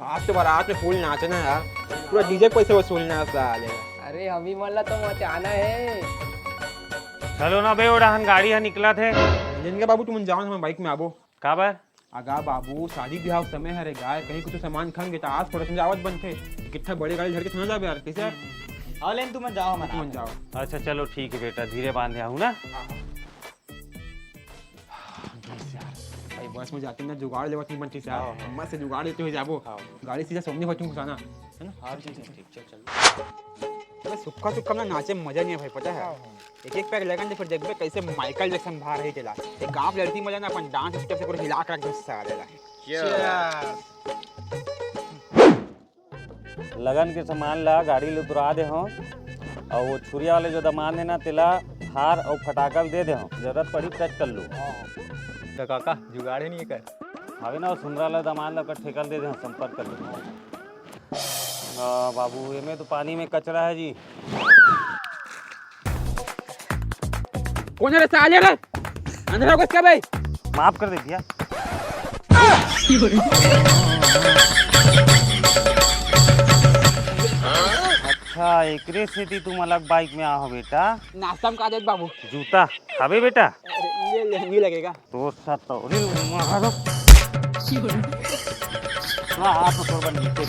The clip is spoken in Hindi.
आज तो बारात में फुल नाचना है यार, पूरा डीजे पैसे वसूलना है साले। अरे हमी मन ला तो मचाना है। चलो ना बे उड़ान गाड़ी है निकला थे। जिनके बाबू तुम जाओ हम बाइक में आबो। काबर आगा बाबू शादी ब्याह समय है रे गाय, कहीं कुछ सामान खंगे तो आज थोड़ा समझावत बनते कितना बड़ी गाड़ी झड़ के थोड़ा जाबे यार कैसे यार। हाँ लेकिन तुम जाओ मत तुम जाओ। अच्छा चलो ठीक है बेटा, धीरे बांधे हूँ ना। भाई बस में जाते ना जुगाड़ लेवत नहीं बनती यार, मत से जुगाड़ लेते हुए जाबो। गाड़ी सीधा सामने बच्चों को घुसाना है ना। हाँ ठीक चल। अबे सुक्का सुक्का में नाचे में मजा नहीं है भाई, पता है। एक एक पैक लगन फिर देखबे कैसे माइकल जैक्सन बाहर रही चला। एक गांव लड़की मजा ना अपन डांस स्टेप से पूरा हिला कर गुस्सा आ जाएगा। लगन के सामान ला गाड़ी ले उतरा दे हो, और वो छुरिया वाले जो दामान है ना तेला हार और फटाकल दे दे हो, जरूरत पड़ी टच कर लो। तो काका जुगाड़ ही नहीं कर। अभी ना सुंदरा वाला दामान ला कर ठेकल दे दे हो, संपर्क कर लो। बाबू में तो पानी में कचरा है जी। कौन है रे साले रे, अंदर आओ क्या भाई। माफ कर दे भैया। अच्छा एकरे से थी तुम अलग बाइक में आओ बेटा। नाश्ता में का देत बाबू। जूता खाबे बेटा, ये नहीं लगेगा तो साथ तो मारो। हाँ आप थोड़ा नीचे